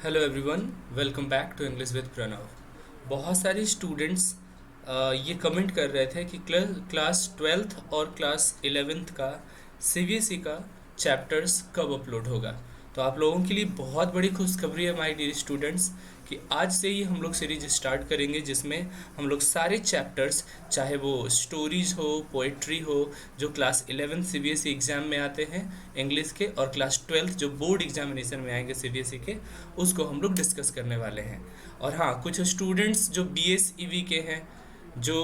Hello everyone, welcome back to English with Pranav. बहुत सारे students ये कमेंट कर रहे थे कि क्लास ट्वेल्थ और क्लास इलेवेंथ का सीबीएसई का चैप्टर्स कब अपलोड होगा। तो आप लोगों के लिए बहुत बड़ी खुशखबरी है माय डियर स्टूडेंट्स कि आज से ही हम लोग सीरीज स्टार्ट करेंगे जिसमें हम लोग सारे चैप्टर्स, चाहे वो स्टोरीज हो, पोएट्री हो, जो क्लास 11 सीबीएसई एग्जाम में आते हैं इंग्लिश के, और क्लास 12 जो बोर्ड एग्जामिनेशन में आएंगे सीबीएसई के, उसको हम लोग डिस्कस करने वाले हैं। और हाँ, कुछ स्टूडेंट्स जो बीएसईवी के हैं, जो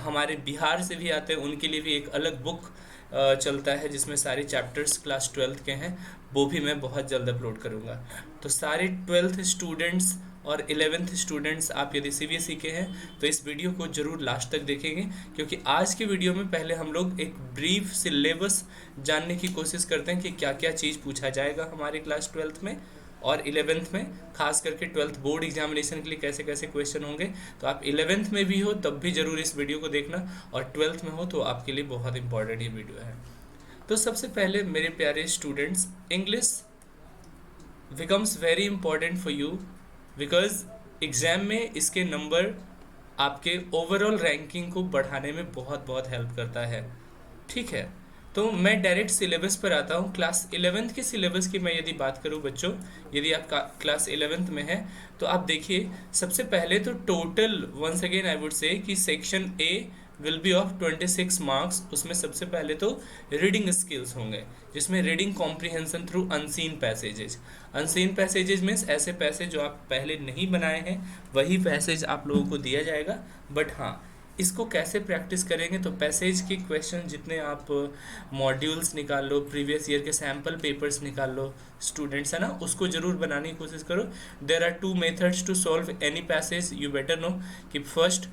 हमारे बिहार से भी आते हैं, उनके लिए भी एक अलग बुक चलता है जिसमें सारे चैप्टर्स क्लास 12 के हैं, वो भी मैं बहुत जल्द अपलोड करूँगा। तो सारे 12th स्टूडेंट्स और 11th स्टूडेंट्स, आप यदि सीबीएसई के हैं तो इस वीडियो को जरूर लास्ट तक देखेंगे, क्योंकि आज की वीडियो में पहले हम लोग एक ब्रीफ सिलेबस जानने की कोशिश करते हैं कि क्या क्या चीज़ पूछा जाएगा हमारे क्लास 12th में और 11th में, खास करके 12th बोर्ड एग्जामिनेशन के लिए कैसे कैसे क्वेश्चन होंगे। तो आप 11th में भी हो तब भी जरूर इस वीडियो को देखना, और 12th में हो तो आपके लिए बहुत इंपॉर्टेंट ये वीडियो है। तो सबसे पहले मेरे प्यारे students, English becomes very important for you because exam में इसके नंबर आपके ओवरऑल रैंकिंग को बढ़ाने में बहुत बहुत हेल्प करता है। ठीक है, तो मैं डायरेक्ट सिलेबस पर आता हूँ। क्लास 11th के सिलेबस की मैं यदि बात करूँ बच्चों, यदि आप क्लास 11th में हैं तो आप देखिए, सबसे पहले तो total once again I would say कि section A will be of 26 marks. उसमें सबसे पहले तो रीडिंग स्किल्स होंगे, जिसमें reading comprehension through unseen passages. Unseen passages means ऐसे पैसेज जो आप पहले नहीं बनाए हैं, वही पैसेज आप लोगों को दिया जाएगा। बट हाँ, इसको कैसे प्रैक्टिस करेंगे, तो पैसेज के क्वेश्चन जितने आप मॉड्यूल्स निकाल लो, प्रीवियस ईयर के सैम्पल पेपर्स निकाल लो स्टूडेंट्स, है ना, उसको जरूर बनाने की कोशिश करो। There are two methods to solve any passage, you better know कि first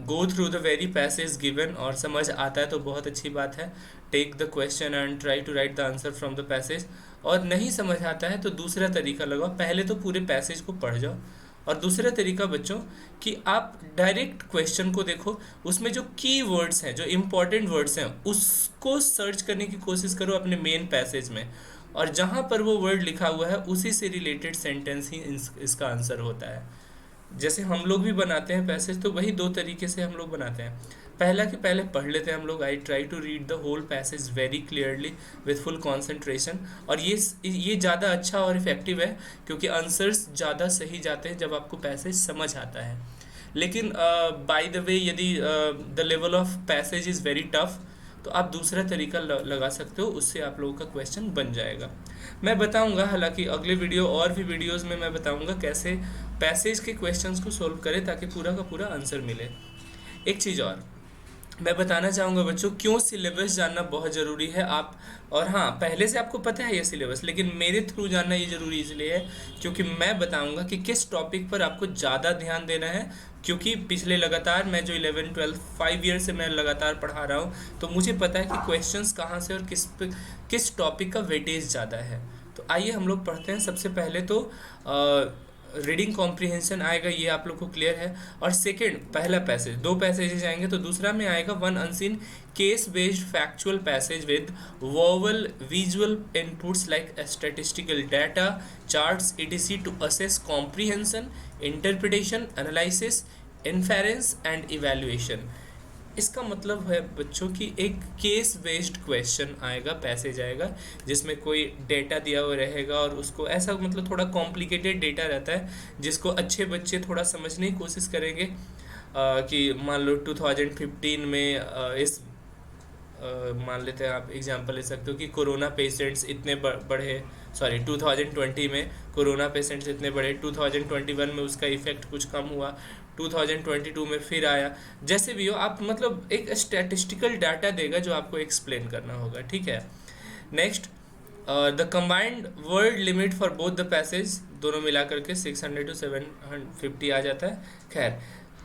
go through the very passage given, और समझ आता है तो बहुत अच्छी बात है, take the question and try to write the answer from the passage. और नहीं समझ आता है तो दूसरा तरीका लगाओ, पहले तो पूरे पैसेज को पढ़ जाओ, और दूसरा तरीका बच्चों कि आप डायरेक्ट क्वेश्चन को देखो, उसमें जो की वर्ड्स हैं, जो इम्पोर्टेंट वर्ड्स हैं, उसको सर्च करने की कोशिश करो अपने मेन पैसेज में, और जहाँ पर वो वर्ड लिखा हुआ है उसी से रिलेटेड सेंटेंस ही इसका आंसर होता है। जैसे हम लोग भी बनाते हैं पैसेज, तो वही दो तरीके से हम लोग बनाते हैं। पहला कि पहले पढ़ लेते हैं हम लोग, I try to read the whole passage very clearly with full concentration, और ये ज़्यादा अच्छा और इफेक्टिव है, क्योंकि आंसर्स ज़्यादा सही जाते हैं जब आपको पैसेज समझ आता है। लेकिन बाय द वे, यदि the level of passage is very tough, तो आप दूसरा तरीका लगा सकते हो, उससे आप लोगों का क्वेश्चन बन जाएगा। मैं बताऊंगा, हालांकि अगले वीडियो और भी वीडियोस में मैं बताऊंगा कैसे पैसेज के क्वेश्चंस को सोल्व करें ताकि पूरा का पूरा आंसर मिले। एक चीज़ और मैं बताना चाहूँगा बच्चों, क्यों सिलेबस जानना बहुत ज़रूरी है। आप, और हाँ, पहले से आपको पता है ये सिलेबस, लेकिन मेरे थ्रू जानना ये ज़रूरी इसलिए है क्योंकि मैं बताऊँगा कि किस टॉपिक पर आपको ज़्यादा ध्यान देना है। क्योंकि पिछले लगातार मैं जो 11 12 5 ईयर से मैं लगातार पढ़ा रहा हूँ, तो मुझे पता है कि क्वेश्चंस कहाँ से और किस टॉपिक का वेटेज ज़्यादा है। तो आइए हम लोग पढ़ते हैं। सबसे पहले तो रीडिंग कॉम्प्रिहेंशन आएगा, ये आप लोग को क्लियर है। और सेकंड, पहला पैसेज, दो पैसेजेस आएंगे, तो दूसरा में आएगा one unseen case based factual passage with verbal visual inputs like statistical data, charts etc to assess comprehension, interpretation, analysis, inference and evaluation. इसका मतलब है बच्चों कि एक केस बेस्ड क्वेश्चन आएगा, पैसेज आएगा, जिसमें कोई डेटा दिया हुआ रहेगा, और उसको ऐसा मतलब थोड़ा कॉम्प्लिकेटेड डेटा रहता है जिसको अच्छे बच्चे थोड़ा समझने की कोशिश करेंगे। कि मान लो 2015 में मान लेते हैं, आप एग्जांपल ले सकते हो कि कोरोना पेशेंट्स इतने बढ़े, सॉरी 2020 में कोरोना पेशेंट्स इतने बढ़े, 2021 में उसका इफेक्ट कुछ कम हुआ, 2022 में फिर आया। जैसे भी हो, आप मतलब एक स्टैटिस्टिकल डाटा देगा जो आपको एक्सप्लेन करना होगा। ठीक है, next, the combined word limit for both the passage, दोनों मिला करके 600 to 750 आ जाता है। खैर,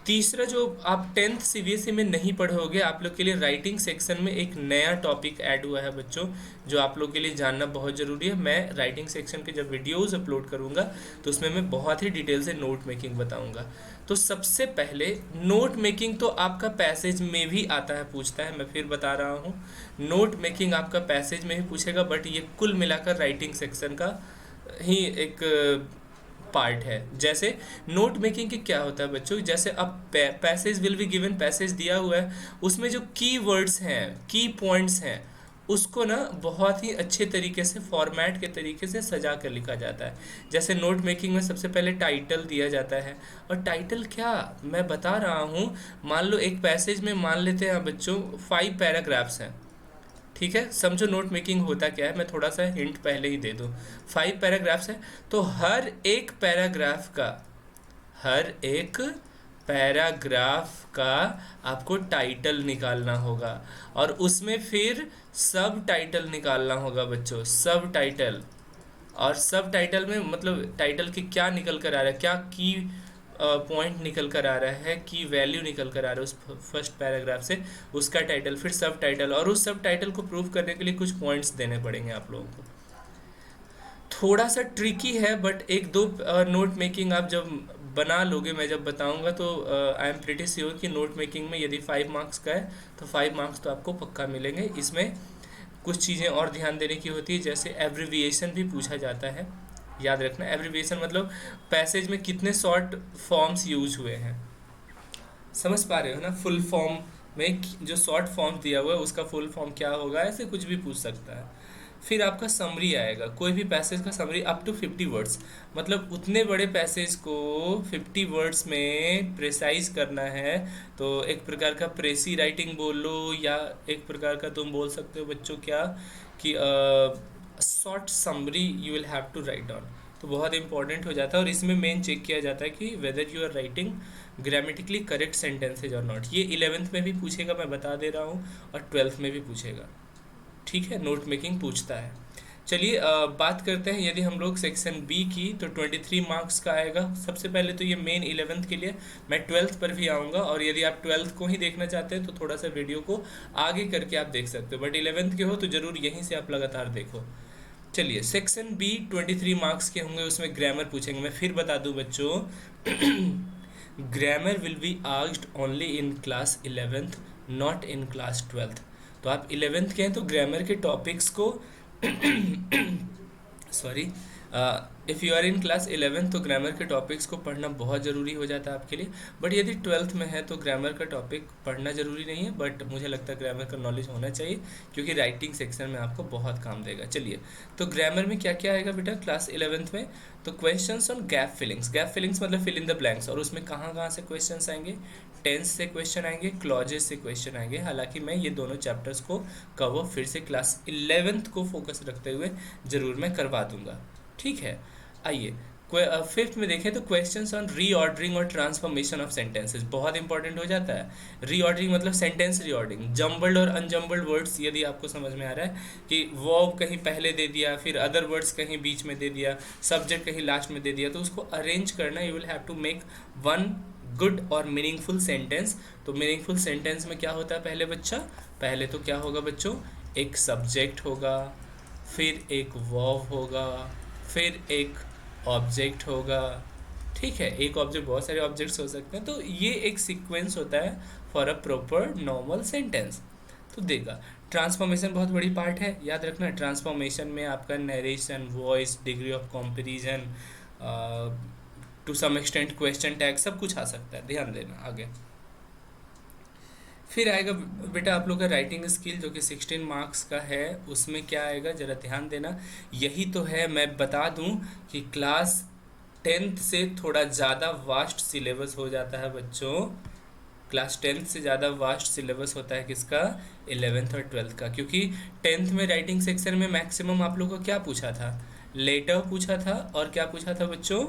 तीसरा जो आप 10th सीबीएसई में नहीं पढ़े होगे, आप लोग के लिए राइटिंग सेक्शन में एक नया टॉपिक ऐड हुआ है बच्चों, जो आप लोग के लिए जानना बहुत ज़रूरी है। मैं राइटिंग सेक्शन के जब वीडियोस अपलोड करूंगा तो उसमें मैं बहुत ही डिटेल से नोट मेकिंग बताऊंगा। तो सबसे पहले नोट मेकिंग तो आपका पैसेज में भी आता है, पूछता है, मैं फिर बता रहा हूँ, नोट मेकिंग आपका पैसेज में ही पूछेगा, बट ये कुल मिलाकर राइटिंग सेक्शन का ही एक पार्ट है। जैसे नोट मेकिंग के क्या होता है बच्चों, जैसे अब passage will be given, passage दिया हुआ है, उसमें जो की वर्ड्स हैं, की पॉइंट्स हैं, उसको ना बहुत ही अच्छे तरीके से फॉर्मेट के तरीके से सजा कर लिखा जाता है। जैसे नोट मेकिंग में सबसे पहले टाइटल दिया जाता है, और टाइटल क्या, मैं बता रहा हूँ, मान लो एक पैसेज में मान लेते हैं बच्चों 5 पैराग्राफ्स हैं, ठीक है, समझो नोट मेकिंग होता क्या है, मैं थोड़ा सा हिंट पहले ही दे दूँ। 5 पैराग्राफ्स है, तो हर एक पैराग्राफ का, हर एक पैराग्राफ का आपको टाइटल निकालना होगा, और उसमें फिर सब टाइटल निकालना होगा बच्चों, सब टाइटल। और सब टाइटल में मतलब टाइटल के क्या निकल कर आ रहा है, क्या की पॉइंट निकल कर आ रहा है, की वैल्यू निकल कर आ रहा है उस फर्स्ट पैराग्राफ से, उसका टाइटल, फिर सब टाइटल, और उस सब टाइटल को प्रूव करने के लिए कुछ पॉइंट्स देने पड़ेंगे आप लोगों को। थोड़ा सा ट्रिकी है, बट एक दो नोट मेकिंग आप जब बना लोगे, मैं जब बताऊंगा तो आई एम प्रिटी श्योर कि नोट मेकिंग में यदि 5 मार्क्स का है तो 5 मार्क्स तो आपको पक्का मिलेंगे। इसमें कुछ चीज़ें और ध्यान देने की होती है, जैसे एब्रिविएशन भी पूछा जाता है, याद रखना। एब्रिविएशन मतलब पैसेज में कितने शॉर्ट फॉर्म्स यूज हुए हैं, समझ पा रहे हो ना। फुल फॉर्म में जो शॉर्ट फॉर्म दिया हुआ है उसका फुल फॉर्म क्या होगा, ऐसे कुछ भी पूछ सकता है। फिर आपका समरी आएगा, कोई भी पैसेज का समरी अप टू 50 वर्ड्स, मतलब उतने बड़े पैसेज को 50 वर्ड्स में प्रेसाइज करना है, तो एक प्रकार का प्रेसी राइटिंग बोल लो, या एक प्रकार का तुम बोल सकते हो बच्चों क्या कि short summary you will have to write down, तो बहुत इंपॉर्टेंट हो जाता है। और इसमें मेन चेक किया जाता है कि whether you are writing grammatically correct sentences और नॉट। ये 11th में भी पूछेगा, मैं बता दे रहा हूँ, और 12th में भी पूछेगा, ठीक है, नोट मेकिंग पूछता है। चलिए बात करते हैं यदि हम लोग सेक्शन बी की, तो 23 मार्क्स का आएगा। सबसे पहले तो ये मेन 11th के लिए, मैं 12th पर भी आऊँगा, और यदि आप 12th को ही देखना चाहते हैं तो थोड़ा सा वीडियो को आगे करके आप देख सकते हो, बट 11th के हो तो ज़रूर यहीं से आप लगातार देखो। चलिए सेक्शन बी 23 मार्क्स के होंगे, उसमें ग्रामर पूछेंगे। मैं फिर बता दूं बच्चों, grammar will be asked only in class 11th, not in class 12th। तो आप 11th के हैं तो ग्रामर के टॉपिक्स को sorry, if you are in class 11th तो ग्रामर के टॉपिक्स को पढ़ना बहुत ज़रूरी हो जाता है आपके लिए। बट यदि 12th में है तो ग्रामर का टॉपिक पढ़ना ज़रूरी नहीं है, बट मुझे लगता है ग्रामर का नॉलेज होना चाहिए, क्योंकि राइटिंग सेक्शन में आपको बहुत काम देगा। चलिए, तो ग्रामर में क्या क्या आएगा बेटा क्लास 11th में, तो questions on gap fillings. Gap fillings मतलब फिल इन द ब्लैंक्स, और उसमें कहाँ कहाँ से क्वेश्चंस आएंगे, टेंस से क्वेश्चन आएंगे, क्लॉजेस से क्वेश्चन आएंगे। हालांकि मैं ये दोनों चैप्टर्स को कवर फिर से क्लास 11th को फोकस रखते हुए ज़रूर मैं करवा दूंगा, ठीक है। आइए 5th में देखें तो क्वेश्चंस ऑन रीऑर्डरिंग और ट्रांसफॉर्मेशन ऑफ सेंटेंसेस बहुत इंपॉर्टेंट हो जाता है। रीऑर्डरिंग मतलब सेंटेंस रीऑर्डरिंग, जम्बल्ड और अनजम्बल्ड वर्ड्स यदि आपको समझ में आ रहा है कि वर्ब कहीं पहले दे दिया, फिर अदर वर्ड्स कहीं बीच में दे दिया, सब्जेक्ट कहीं लास्ट में दे दिया, तो उसको अरेंज करना, you will have to make one good और मीनिंगफुल सेंटेंस। तो मीनिंगफुल सेंटेंस में क्या होता है पहले बच्चा, पहले तो क्या होगा बच्चों, एक सब्जेक्ट होगा, फिर एक वर्ब होगा, फिर एक ऑब्जेक्ट होगा, ठीक है। एक ऑब्जेक्ट, बहुत सारे ऑब्जेक्ट्स हो सकते हैं, तो ये एक सीक्वेंस होता है for a proper normal sentence. तो देगा ट्रांसफॉर्मेशन बहुत बड़ी पार्ट है, याद रखना। ट्रांसफॉर्मेशन में आपका narration, voice, degree of comparison, to some extent question tag, सब कुछ आ सकता है, ध्यान देना। आगे फिर आएगा बेटा आप लोग का राइटिंग स्किल, जो कि 16 मार्क्स का है। उसमें क्या आएगा ज़रा ध्यान देना, यही तो है, मैं बता दूं कि क्लास 10th से थोड़ा ज़्यादा वास्ट सिलेबस हो जाता है बच्चों। क्लास 10th से ज़्यादा वास्ट सिलेबस होता है किसका, 11th और 12th का, क्योंकि 10th में राइटिंग सेक्शन में मैक्सिमम आप लोगों को क्या पूछा था, लेटर पूछा था, और क्या पूछा था बच्चों,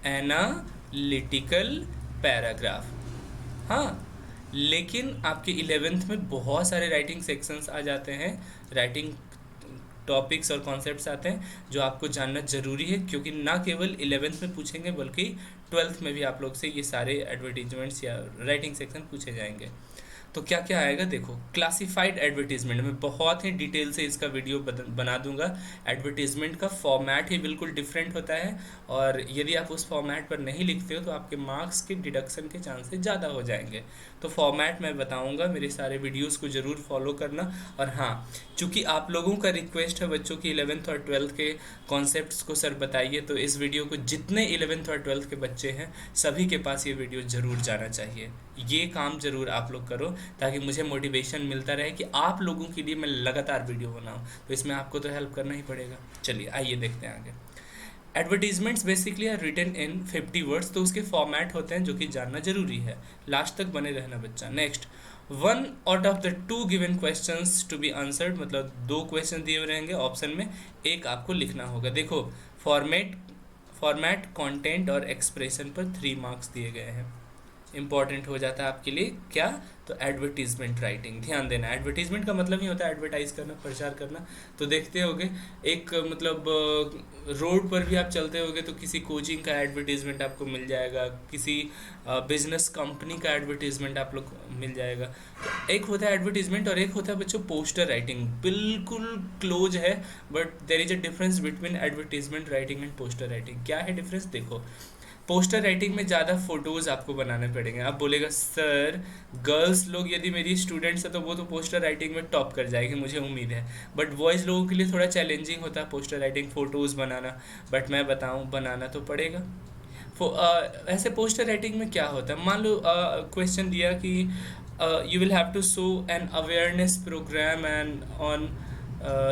एनालिटिकल पैराग्राफ। हाँ, लेकिन आपके 11th में बहुत सारे राइटिंग सेक्शंस आ जाते हैं, राइटिंग टॉपिक्स और कॉन्सेप्ट्स आते हैं जो आपको जानना ज़रूरी है, क्योंकि ना केवल 11th में पूछेंगे बल्कि 12th में भी आप लोग से ये सारे एडवर्टीजमेंट्स या राइटिंग सेक्शन पूछे जाएंगे। तो क्या क्या आएगा देखो। क्लासिफाइड एडवर्टीजमेंट में बहुत ही डिटेल से इसका वीडियो बना दूंगा। एडवर्टीजमेंट का फॉर्मेट ही बिल्कुल डिफरेंट होता है, और यदि आप उस फॉर्मेट पर नहीं लिखते हो तो आपके मार्क्स के डिडक्शन के चांसेस ज़्यादा हो जाएंगे। तो फॉर्मेट मैं बताऊंगा, मेरे सारे वीडियोस को ज़रूर फॉलो करना। और हाँ, चूंकि आप लोगों का रिक्वेस्ट है बच्चों की 11th और 12th के कॉन्सेप्ट्स को सर बताइए, तो इस वीडियो को जितने 11th और 12th के बच्चे हैं सभी के पास ये वीडियो ज़रूर जाना चाहिए। ये काम ज़रूर आप लोग करो, ताकि मुझे मोटिवेशन मिलता रहे कि आप लोगों के लिए मैं लगातार वीडियो बनाऊं। तो इसमें आपको तो हेल्प करना ही पड़ेगा। चलिए आइए देखते हैं आगे। Advertisements basically are written in 50 words, तो उसके फॉर्मेट होते हैं जो कि जानना जरूरी है। लास्ट तक बने रहना बच्चा। Next, one out of the two given questions to be answered, मतलब दो क्वेश्चन दिए हुए रहेंगे ऑप्शन में, एक आपको लिखना होगा। देखो, फॉर्मेट कंटेंट और एक्सप्रेशन पर 3 मार्क्स दिए गए हैं। इंपॉर्टेंट हो जाता है आपके लिए क्या, तो एडवर्टीजमेंट राइटिंग। ध्यान देना, एडवर्टीजमेंट का मतलब ही होता है एडवर्टाइज करना, प्रचार करना। तो देखते होगे एक मतलब रोड पर भी आप चलते होगे तो किसी कोचिंग का एडवर्टीजमेंट आपको मिल जाएगा, किसी बिजनेस कंपनी का एडवर्टीजमेंट आप लोग मिल जाएगा। तो एक होता है एडवर्टीजमेंट और एक होता है बच्चों पोस्टर राइटिंग। बिल्कुल क्लोज है, but there is a difference between advertisement writing and poster writing. क्या है डिफरेंस देखो, पोस्टर राइटिंग में ज़्यादा फोटोज़ आपको बनाने पड़ेंगे। आप बोलेगा सर गर्ल्स लोग यदि मेरी स्टूडेंट्स है तो वो तो पोस्टर राइटिंग में टॉप कर जाएगी, मुझे उम्मीद है। बट बॉयज़ लोगों के लिए थोड़ा चैलेंजिंग होता है poster writing, photos banana. But मैं बताऊँ, बनाना तो पड़ेगा। ऐसे पोस्टर राइटिंग में क्या होता है, मान लो क्वेश्चन दिया कि you will have to show an awareness programme and on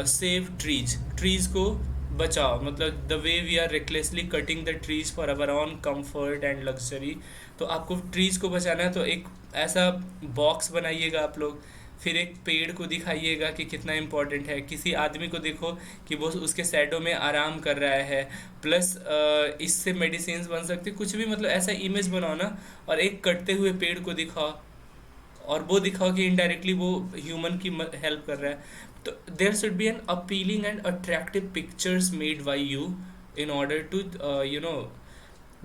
save trees को बचाओ, मतलब the way we are recklessly cutting the trees for our own comfort and luxury. तो आपको ट्रीज़ को बचाना है, तो एक ऐसा बॉक्स बनाइएगा आप लोग, फिर एक पेड़ को दिखाइएगा कि कितना इम्पोर्टेंट है, किसी आदमी को देखो कि वो उसके शैडो में आराम कर रहा है, प्लस इससे मेडिसिन बन सकती, कुछ भी मतलब ऐसा इमेज बनाओ ना। और एक कटते हुए पेड़ को दिखाओ और वो दिखाओ कि इनडायरेक्टली वो ह्यूमन की हेल्प कर रहा है। तो there should be an appealing and attractive pictures made by you in order to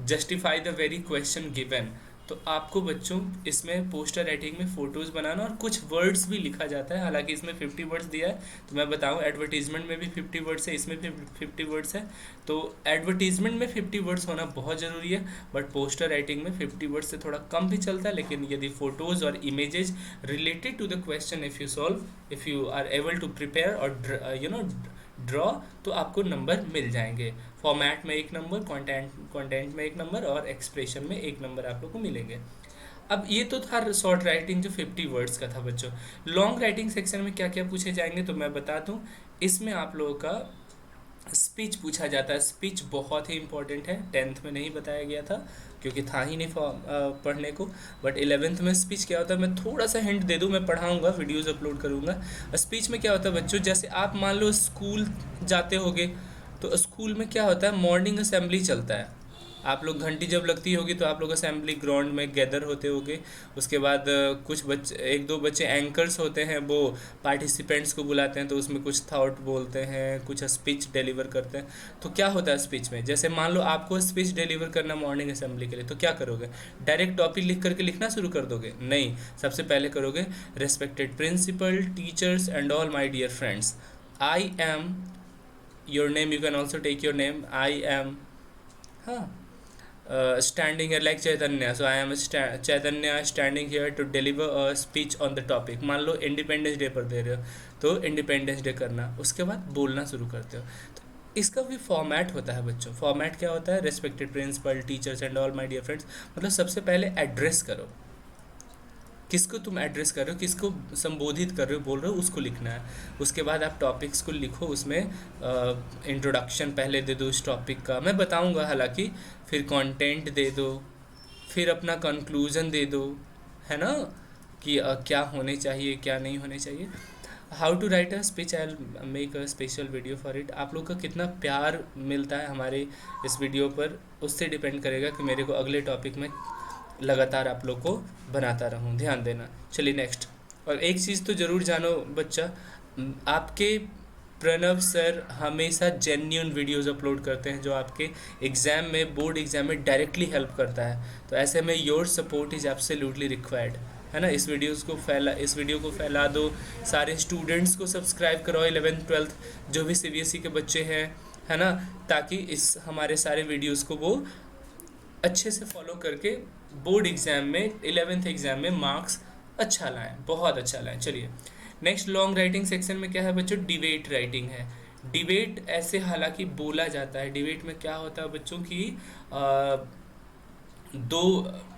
justify the very question given. तो आपको बच्चों इसमें पोस्टर राइटिंग में फ़ोटोज़ बनाना और कुछ वर्ड्स भी लिखा जाता है। हालांकि इसमें 50 वर्ड्स दिया है, तो मैं बताऊं एडवर्टीजमेंट में भी 50 वर्ड्स है, इसमें भी 50 वर्ड्स है। तो एडवर्टीजमेंट में 50 वर्ड्स होना बहुत ज़रूरी है, बट पोस्टर राइटिंग में 50 वर्ड्स से थोड़ा कम भी चलता है। लेकिन यदि फ़ोटोज़ और images related to the question if you are able to prepare और ड्रॉ, तो आपको नंबर मिल जाएंगे। फॉर्मेट में 1 नंबर, कंटेंट में 1 नंबर और एक्सप्रेशन में 1 नंबर आप लोग को मिलेंगे। अब ये तो था शॉर्ट राइटिंग जो 50 वर्ड्स का था बच्चों। लॉन्ग राइटिंग सेक्शन में क्या क्या पूछे जाएंगे तो मैं बता दूं। इसमें आप लोगों का स्पीच पूछा जाता है। स्पीच बहुत ही इंपॉर्टेंट है, 10th में नहीं बताया गया था क्योंकि था ही नहीं पढ़ने को, बट 11th में स्पीच क्या होता है मैं थोड़ा सा हिंट दे दूं, मैं पढ़ाऊंगा, वीडियोस अपलोड करूंगा। स्पीच में क्या होता है बच्चों, जैसे आप मान लो स्कूल जाते होगे, तो स्कूल में क्या होता है मॉर्निंग असेंबली चलता है। आप लोग घंटी जब लगती होगी तो आप लोग असेंबली ग्राउंड में गैदर होते होगे। उसके बाद कुछ बच्चे, 1-2 बच्चे एंकर्स होते हैं, वो पार्टिसिपेंट्स को बुलाते हैं, तो उसमें कुछ थॉट बोलते हैं, कुछ स्पीच डिलीवर करते हैं। तो क्या होता है स्पीच में, जैसे मान लो आपको स्पीच डिलीवर करना मॉर्निंग असेंबली के लिए, तो क्या करोगे, डायरेक्ट टॉपिक लिख करके लिखना शुरू कर दोगे? नहीं, सबसे पहले करोगे respected principal, teachers and all my dear friends, I am your name, you can also take your name, I am, हाँ, standing here like Chaitanya, so I am Chaitanya standing here to deliver a speech on the topic। मान लो independence day पर दे रहे हो तो independence day करना, उसके बाद बोलना शुरू करते हो। तो इसका भी फॉर्मेट होता है बच्चों। फॉर्मेट क्या होता है, respected principal, teachers and all my dear friends, मतलब सबसे पहले एड्रेस करो, किसको तुम एड्रेस कर रहे हो, किसको संबोधित कर रहे हो, बोल रहे हो, उसको लिखना है। उसके बाद आप टॉपिक्स को लिखो, उसमें इंट्रोडक्शन पहले दे दो उस टॉपिक का, मैं बताऊंगा हालांकि, फिर कंटेंट दे दो, फिर अपना कंक्लूजन दे दो, है ना, कि क्या होने चाहिए क्या नहीं होने चाहिए। How to write a speech, I make a special video for it. आप लोग का कितना प्यार मिलता है हमारे इस वीडियो पर, उससे डिपेंड करेगा कि मेरे को अगले टॉपिक में लगातार आप लोग को बनाता रहूं, ध्यान देना। चलिए नेक्स्ट। और एक चीज़ तो ज़रूर जानो बच्चा, आपके प्रणव सर हमेशा जेन्युइन वीडियोस अपलोड करते हैं जो आपके एग्ज़ाम में, बोर्ड एग्ज़ाम में डायरेक्टली हेल्प करता है। तो ऐसे में your support is absolutely required, है ना। इस वीडियो को फैला दो, सारे स्टूडेंट्स को सब्सक्राइब कराओ 11th 12th जो भी सीबीएसई के बच्चे हैं, है ना, ताकि इस हमारे सारे वीडियोस को वो अच्छे से फॉलो करके बोर्ड एग्जाम में 11th एग्जाम में मार्क्स अच्छा लाएं, बहुत अच्छा लाएं। चलिए नेक्स्ट लॉन्ग राइटिंग सेक्शन में क्या है बच्चों, डिबेट राइटिंग है। डिबेट ऐसे हालांकि बोला जाता है, डिबेट में क्या होता है बच्चों की दो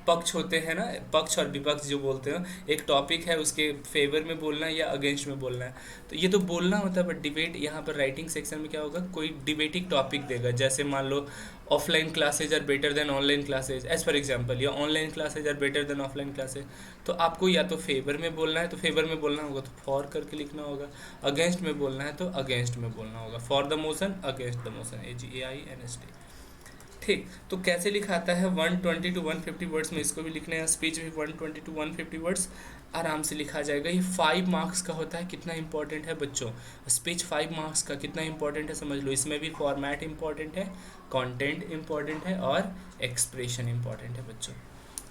पक्ष होते हैं ना, पक्ष और विपक्ष जो बोलते हैं, एक टॉपिक है उसके फेवर में बोलना है या अगेंस्ट में बोलना है, तो ये तो बोलना होता है। बट डिबेट यहाँ पर राइटिंग सेक्शन में क्या होगा, कोई डिबेटिंग टॉपिक देगा, जैसे मान लो offline classes are better than online classes as for example, या online classes are better than offline classes, तो आपको या तो फेवर में बोलना है तो फेवर में बोलना होगा तो फॉर करके लिखना होगा, अगेंस्ट में बोलना है तो अगेंस्ट में बोलना होगा, for the motion against the motion, AGAINST। ठीक, तो कैसे लिखाता है 120 to 150 वर्ड्स में, इसको भी लिखने हैं। स्पीच भी 120 to 150 वर्ड्स आराम से लिखा जाएगा। ये 5 मार्क्स का होता है। कितना इंपॉर्टेंट है बच्चों स्पीच 5 मार्क्स का, कितना इंपॉर्टेंट है समझ लो। इसमें भी फॉर्मेट इंपॉर्टेंट है, कंटेंट इंपॉर्टेंट है और एक्सप्रेशन इंपॉर्टेंट है बच्चों।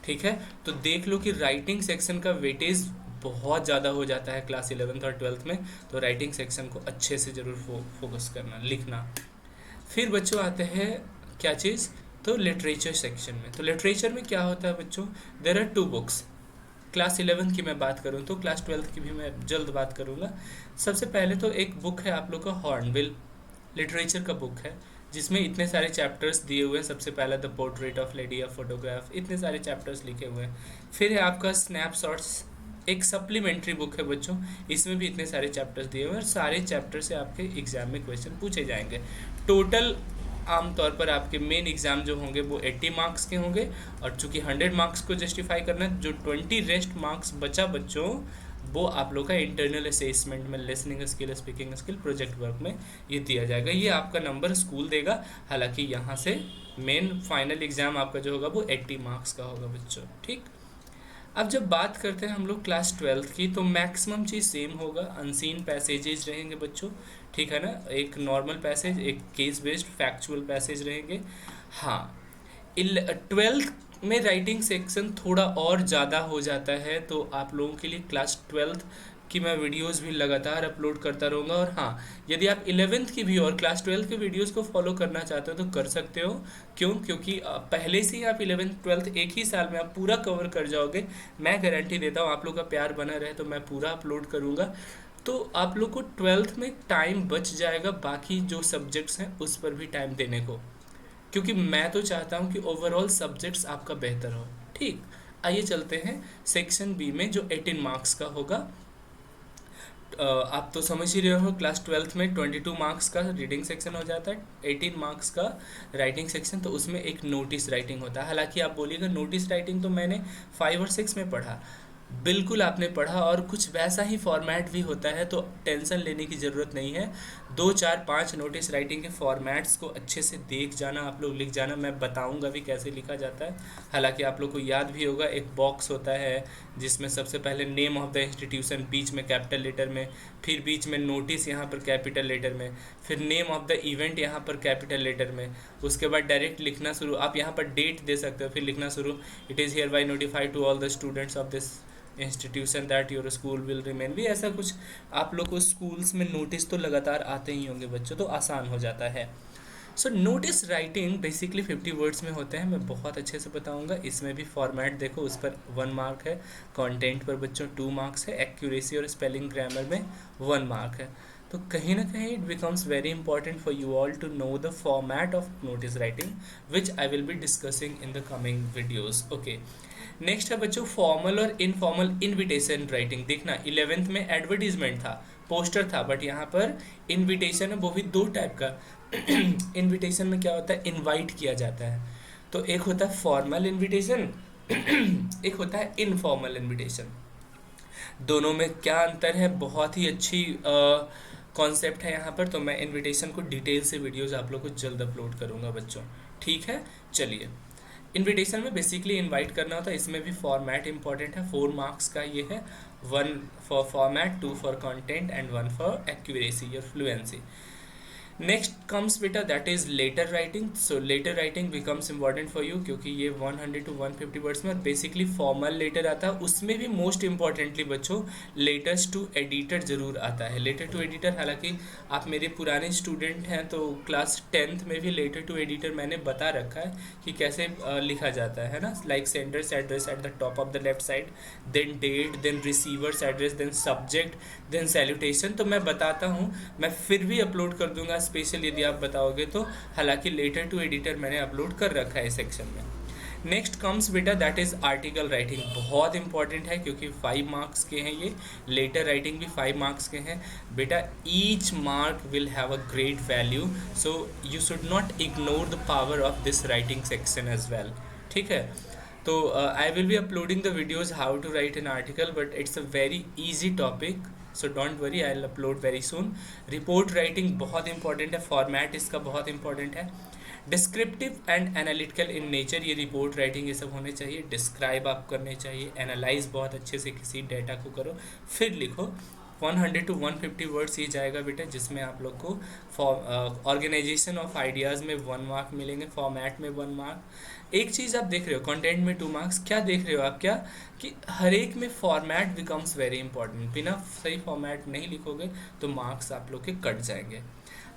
ठीक है, तो देख लो कि राइटिंग सेक्शन का वेटेज बहुत ज़्यादा हो जाता है क्लास 11th और 12th में, तो राइटिंग सेक्शन को अच्छे से ज़रूर फोकस करना, लिखना। फिर बच्चों आते हैं क्या चीज़, तो लिटरेचर सेक्शन में। तो लिटरेचर में क्या होता है बच्चों, there are 2 books. Class 11th की मैं बात करूँ तो क्लास 12th की भी मैं जल्द बात करूँगा। सबसे पहले तो एक बुक है आप लोग का हॉर्नबिल, लिटरेचर का बुक है, जिसमें इतने सारे चैप्टर्स दिए हुए हैं। सबसे पहला the portrait of lady of photograph, इतने सारे चैप्टर्स लिखे हुए हैं। फिर है आपका स्नैपशॉट्स, एक सप्लीमेंट्री बुक है बच्चों, इसमें भी इतने सारे चैप्टर्स दिए हुए हैं और सारे चैप्टर से आपके एग्जाम में क्वेश्चन पूछे जाएंगे। टोटल आमतौर पर आपके मेन एग्ज़ाम जो होंगे वो 80 मार्क्स के होंगे, और चूंकि 100 मार्क्स को जस्टिफाई करना है, जो 20 रेस्ट मार्क्स बचा बच्चों वो आप लोग का इंटरनल असेसमेंट में listening skill, speaking skill, project work में ये दिया जाएगा। ये आपका नंबर स्कूल देगा, हालांकि यहाँ से मेन फाइनल एग्ज़ाम आपका जो होगा वो 80 मार्क्स का होगा बच्चों। ठीक, अब जब बात करते हैं हम लोग क्लास 12th की, तो मैक्सिमम चीज़ सेम होगा। अनसीन पैसेजेस रहेंगे बच्चों, ठीक है ना, एक नॉर्मल पैसेज, एक केस बेस्ड फैक्चुअल पैसेज रहेंगे। हाँ, 12th में राइटिंग सेक्शन थोड़ा और ज़्यादा हो जाता है, तो आप लोगों के लिए क्लास 12th की मैं वीडियोस भी लगातार अपलोड करता रहूँगा। और हाँ, यदि आप 11th की भी और क्लास 12th के वीडियोस को फॉलो करना चाहते हो तो कर सकते हो। क्यों? क्योंकि पहले से ही आप 11th 12th एक ही साल में आप पूरा कवर कर जाओगे। मैं गारंटी देता हूँ, आप लोग का प्यार बना रहे तो मैं पूरा अपलोड करूँगा, तो आप लोग को 12th में टाइम बच जाएगा बाकी जो सब्जेक्ट्स हैं उस पर भी टाइम देने को, क्योंकि मैं तो चाहता हूँ कि ओवरऑल सब्जेक्ट्स आपका बेहतर हो। ठीक, आइए चलते हैं सेक्शन बी में जो 18 मार्क्स का होगा। आप तो समझ ही रहे हो, क्लास 12th में 22 मार्क्स का रीडिंग सेक्शन हो जाता है, 18 मार्क्स का राइटिंग सेक्शन, तो उसमें एक नोटिस राइटिंग होता है। हालांकि आप बोलिएगा नोटिस राइटिंग तो मैंने 5 और 6 में पढ़ा, बिल्कुल आपने पढ़ा, और कुछ वैसा ही फॉर्मेट भी होता है, तो टेंशन लेने की ज़रूरत नहीं है। 2 4 5 नोटिस राइटिंग के फॉर्मेट्स को अच्छे से देख जाना, आप लोग लिख जाना, मैं बताऊंगा भी कैसे लिखा जाता है। हालांकि आप लोग को याद भी होगा, एक बॉक्स होता है जिसमें सबसे पहले नेम ऑफ द इंस्टीट्यूशन बीच में कैपिटल लेटर में, फिर बीच में नोटिस यहाँ पर कैपिटल लेटर में, फिर नेम ऑफ द इवेंट यहाँ पर कैपिटल लेटर में, उसके बाद डायरेक्ट लिखना शुरू। आप यहाँ पर डेट दे सकते हो, फिर लिखना शुरू, it is hereby notified to all the students of this institution that your school will remain भी, ऐसा कुछ। आप लोग को स्कूल्स में नोटिस तो लगातार आते ही होंगे बच्चों, तो आसान हो जाता है। सो नोटिस राइटिंग बेसिकली 50 वर्ड्स में होते हैं, मैं बहुत अच्छे से बताऊंगा। इसमें भी फॉर्मेट देखो, उस पर 1 मार्क है, कंटेंट पर बच्चों 2 मार्क्स है, एक्यूरेसी और स्पेलिंग ग्रामर में 1 मार्क है। तो कहीं ना कहीं it becomes very important for you all to know the format of notice writing which I will be discussing in the coming videos. Okay, next है बच्चों फॉर्मल और इनफॉर्मल इनविटेशन राइटिंग। देखना 11th में एडवर्टीजमेंट था, poster था, but यहाँ पर invitation है, वो भी 2 टाइप का। इनविटेशन में क्या होता है, इनवाइट किया जाता है, तो एक होता है फॉर्मल इनविटेशन, एक होता है इनफॉर्मल इनविटेशन। दोनों में क्या अंतर है, बहुत ही अच्छी कॉन्सेप्ट है यहाँ पर, तो मैं इनविटेशन को डिटेल से वीडियोज़ आप लोग को जल्द अपलोड करूँगा बच्चों। ठीक है, चलिए। इनविटेशन में बेसिकली इनवाइट करना होता है, इसमें भी फॉर्मेट इंपॉर्टेंट है, 4 मार्क्स का ये है, 1 for format, 2 for content and 1 for accuracy और फ्लुएंसी। नेक्स्ट कम्स बेटा that is letter writing. So letter writing becomes important for you, क्योंकि ये 100 to 150 वर्ड्स में, और बेसिकली फॉर्मल लेटर आता है. उसमें भी मोस्ट इंपॉर्टेंटली बच्चों लेटर्स टू एडिटर जरूर आता है. लेटर टू एडिटर, हालांकि आप मेरे पुराने स्टूडेंट हैं तो क्लास 10th में भी लेटर टू एडिटर मैंने बता रखा है कि कैसे लिखा जाता है ना. Like sender's address at the top of the left side, then date, then receiver's address, then subject, then salutation. तो मैं बताता हूँ, मैं फिर भी अपलोड कर दूंगा स्पेशल यदि आप बताओगे तो. हालांकि लेटर टू एडिटर मैंने अपलोड कर रखा है इस सेक्शन में. नेक्स्ट कम्स बेटा दैट इज़ आर्टिकल राइटिंग. बहुत इंपॉर्टेंट है क्योंकि 5 मार्क्स के हैं ये. लेटर राइटिंग भी 5 मार्क्स के हैं बेटा. Each mark will have a great value, so you should not ignore the power of this writing section as well. ठीक है. तो I will be uploading the videos how to write an article, but it's a very easy topic, so don't worry, I will upload very soon. Report writing बहुत important है, format इसका बहुत important है. Descriptive and analytical in nature, ये report writing ये सब होने चाहिए. डिस्क्राइब आप करने चाहिए, एनालाइज बहुत अच्छे से किसी डेटा को करो फिर लिखो. 100 to 150 वर्ड्स ये जाएगा बेटा, जिसमें आप लोग को ऑर्गेनाइजेशन ऑफ आइडियाज़ में 1 मार्क मिलेंगे, फॉर्मेट में 1 मार्क. एक चीज़ आप देख रहे हो कंटेंट में 2 मार्क्स. क्या देख रहे हो आप, क्या कि हर एक में फॉर्मेट बिकम्स वेरी इंपॉर्टेंट. बिना सही फॉर्मेट नहीं लिखोगे तो मार्क्स आप लोग के कट जाएंगे.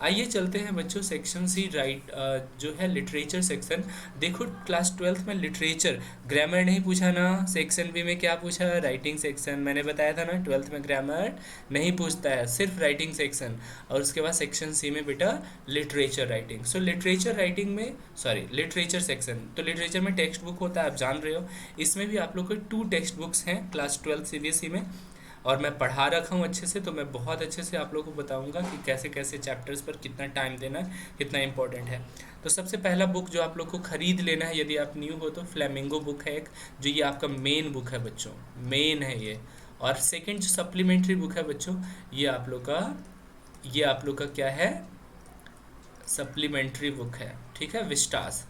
आइए चलते हैं बच्चों सेक्शन सी राइट, जो है लिटरेचर सेक्शन. देखो क्लास 12th में लिटरेचर, ग्रामर नहीं पूछा ना. सेक्शन बी में क्या पूछा, राइटिंग सेक्शन. मैंने बताया था ना 12th में ग्रामर नहीं पूछता है, सिर्फ राइटिंग सेक्शन. और उसके बाद सेक्शन सी में बेटा लिटरेचर राइटिंग. सो लिटरेचर राइटिंग में, सॉरी लिटरेचर सेक्शन, तो लिटरेचर में टेक्स्ट बुक होता है, आप जान रहे हो. इसमें भी आप लोग के 2 टेक्स्ट बुक्स हैं क्लास 12 CBSE में, और मैं पढ़ा रखा हूँ अच्छे से, तो मैं बहुत अच्छे से आप लोगों को बताऊंगा कि कैसे कैसे चैप्टर्स पर कितना टाइम देना है, कितना इंपॉर्टेंट है. तो सबसे पहला बुक जो आप लोग को ख़रीद लेना है यदि आप न्यू हो तो फ्लेमिंगो बुक है एक, जो ये आपका मेन बुक है बच्चों, मेन है ये. और सेकंड जो सप्लीमेंट्री बुक है बच्चों, ये आप लोग का क्या है, सप्लीमेंट्री बुक है. ठीक है, विस्टास.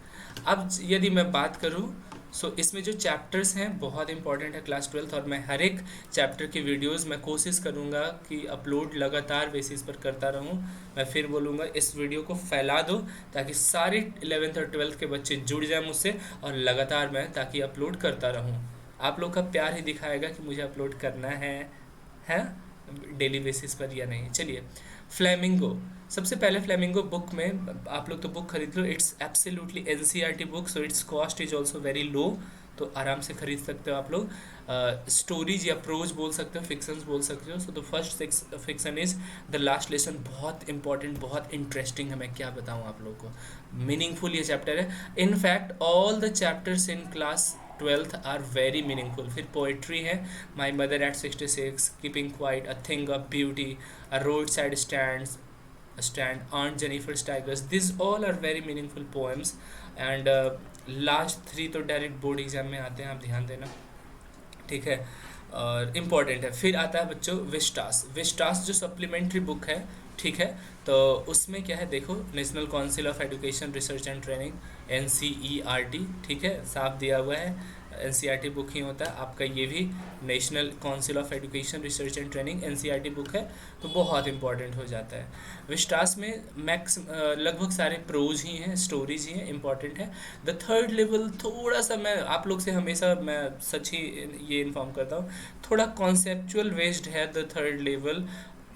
अब यदि मैं बात करूँ, सो इसमें जो चैप्टर्स हैं बहुत इंपॉर्टेंट है क्लास 12th, और मैं हर एक चैप्टर की वीडियोस मैं कोशिश करूंगा कि अपलोड लगातार बेसिस पर करता रहूं. मैं फिर बोलूँगा इस वीडियो को फैला दो ताकि सारे 11th और 12th के बच्चे जुड़ जाएं मुझसे, और लगातार मैं ताकि अपलोड करता रहूं. आप लोग का प्यार ही दिखाएगा कि मुझे अपलोड करना है डेली बेसिस पर या नहीं. चलिए, फ्लेमिंगो. सबसे पहले फ्लेमिंगो बुक में आप लोग तो बुक खरीद लो. It's absolutely NCERT book, so its cost is also very low, तो आराम से खरीद सकते हो आप लोग. स्टोरीज या प्रोज बोल सकते हो, फिक्शंस बोल सकते हो. So the first fiction is the last lesson. बहुत इंपॉर्टेंट, बहुत इंटरेस्टिंग है, मैं क्या बताऊँ आप लोग को, मीनिंगफुल ये चैप्टर है. In fact all the chapters in class 12th are very meaningful. फिर पोइट्री है, my mother at 66, keeping quiet, a thing of beauty, a road side stand, Aunt Jennifer's Tigers. These all are very meaningful poems. And last 3 तो direct board exam में आते हैं, आप ध्यान देना. ठीक है, और इम्पॉर्टेंट है. फिर आता है बच्चों विस्टास जो सप्लीमेंट्री बुक है. ठीक है, तो उसमें क्या है देखो, national council of education research and training, NCERT. ठीक है, साफ दिया हुआ है, NCERT बुक ही होता है आपका. ये भी national council of education research and training NCERT book है, तो बहुत इंपॉर्टेंट हो जाता है. विस्टास में मैक्स लगभग सारे प्रोज ही हैं, स्टोरीज ही हैं, इंपॉर्टेंट है. द थर्ड लेवल थोड़ा सा, मैं आप लोग से हमेशा मैं सच ही ये इन्फॉर्म करता हूँ, थोड़ा कॉन्सेप्चुअल बेस्ड है द थर्ड लेवल.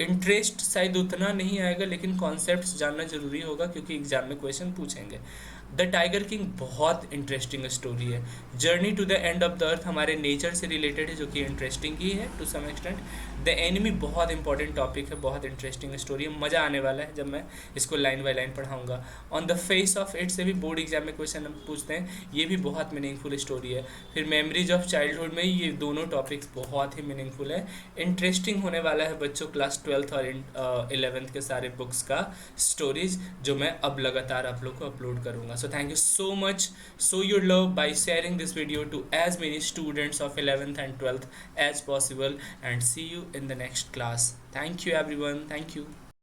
इंटरेस्ट शायद उतना नहीं आएगा, लेकिन कॉन्सेप्ट्स जानना जरूरी होगा क्योंकि एग्जाम में क्वेश्चन पूछेंगे. द टाइगर किंग बहुत इंटरेस्टिंग स्टोरी है. Journey to the end of the earth हमारे नेचर से रिलेटेड है, जो कि इंटरेस्टिंग ही है to some extent. The enemy बहुत इंपॉर्टेंट टॉपिक है, बहुत इंटरेस्टिंग स्टोरी है, मज़ा आने वाला है जब मैं इसको लाइन बाय लाइन पढ़ाऊंगा. On the face of it से भी बोर्ड एग्जाम में क्वेश्चन पूछते हैं, ये भी बहुत मीनिंगफुल स्टोरी है. फिर मेमोरीज ऑफ चाइल्डहुड में ये दोनों टॉपिक्स बहुत ही मीनिंगफुल है. इंटरेस्टिंग होने वाला है बच्चों क्लास 12th और 11th के सारे बुक्स का स्टोरीज, जो मैं अब लगातार आप लोग को अपलोड करूँगा. So thank you so much. Show your love by sharing this video to as many students of 11th and 12th as possible, and see you in the next class. Thank you everyone. Thank you.